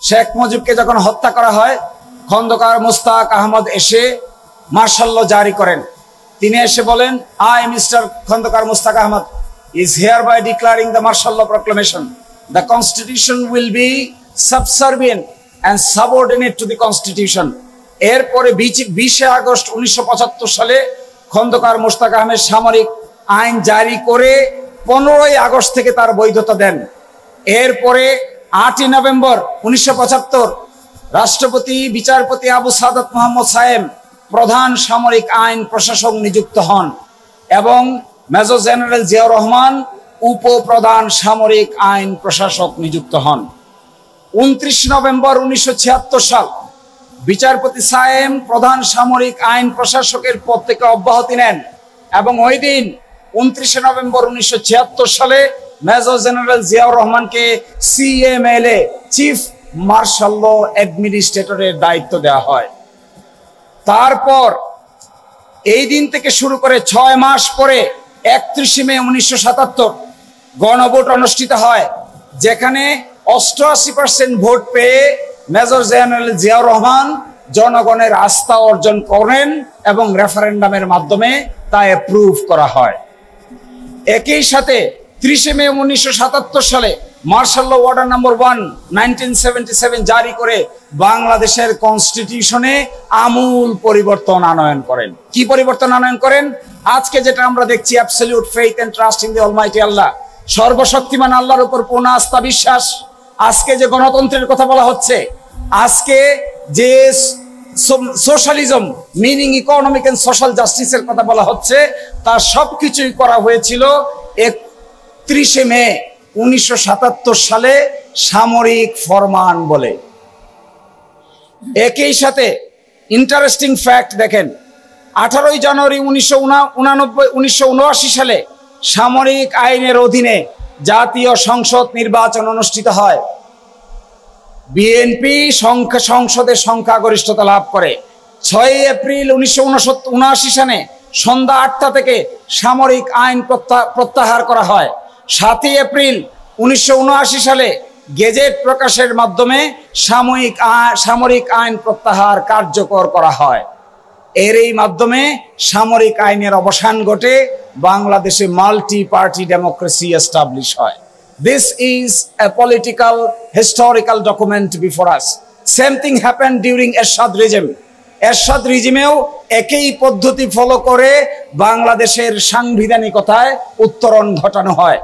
শেখ মুজিবকে যখন হত্যা করা হয়, খন্দকার মুস্তাক আহমদ এসে মার্শাল ল জারি করেন। তিনি এসে বলেন, I mister Khondaker Mushtaq Ahmad is hereby declaring the martial law proclamation. The constitution will be subservient and subordinate to the constitution. এরপরে 20 আগস্ট 1975 সালে খন্দকার মুস্তাক আহমেদ সামরিক আইন জারি করে 15 আগস্ট থেকে তার বৈধতা দেন। এরপরে 8 নভেম্বর 1975 রাষ্ট্রপতি বিচারপতি আবু সাদাত মোহাম্মদ সায়েম প্রধান সামরিক আইন প্রশাসক নিযুক্ত হন এবং মেজর জেনারেল জিয়াউর রহমান উপপ্রধান সামরিক আইন প্রশাসক নিযুক্ত হন। 29 নভেম্বর 1976 সাল বিচারপতি সায়েম প্রধান সামরিক আইন প্রশাসকের পদ থেকে অব্যাহতি নেন এবং ওই দিন 29 নভেম্বর 1976 সালে মেজর জেনারেল জিয়াউর রহমানকে CMLA চিফ মার্শাল ল অ্যাডমিনিস্ট্রেটরের দায়িত্ব দেওয়া হয়। তারপর এই দিন থেকে শুরু করে 6 মাস পরে 31 মে 1977 গণভোট অনুষ্ঠিত হয়, যেখানে 88% ভোট পেয়ে মেজর জেনারেল জিয়াউর রহমান জনগণের আস্থা অর্জন করেন এবং রেফারেন্ডামের মাধ্যমে তা অ্যাপ্রুভ করা হয়। একই সাথে 30 মে 1977 সালে মার্শাল ল অর্ডার নম্বর 1 1977 জারি করে বাংলাদেশের কনস্টিটিউশনে আমূল পরিবর্তন আনয়ন করেন। কি পরিবর্তন আনয়ন করেন? আজকে যেটা আমরা দেখছি, absolute faith and trust in the almighty Allah, সর্বশক্তিমান আল্লাহর উপর পূর্ণ আস্থা বিশ্বাস। আজকে যে গণতন্ত্রের কথা বলা হচ্ছে, আজকে যে socialism meaning economic and social জাস্টিসের কথা বলা হচ্ছে, তার সবকিছুই করা হয়েছিল 31 মে 1977 সালে সামরিক ফরমান বলে। একই সাথে ইন্টারেস্টিং ফ্যাক্ট দেখেন, 18 জানুয়ারি 1979 সালে সামরিক আইনের অধীনে জাতীয় সংসদ নির্বাচন অনুষ্ঠিত হয়। বিএনপি সংসদের সংখ্যাগরিষ্ঠতা লাভ করে। 6 এপ্রিল 1979 সালে সন্ধ্যা 8টা থেকে সামরিক আইন প্রত্যাহার করা হয়। 7 এপ্রিল 1979 সালে গেজেট প্রকাশের মাধ্যমে সামরিক আইন প্রত্যাহার কার্যকর করা হয়। এর এই মাধ্যমে সামরিক আইনের অবসান ঘটে, বাংলাদেশে মাল্টি পার্টি ডেমোক্রেসি এস্টাবলিশ হয়। This is a political historical document before us. Same thing happened during Ershad regime. এরশাদ রিজিমেও একই পদ্ধতি ফলো করে বাংলাদেশের সাংবিধানিকতায় উত্তরণ ঘটানো হয়।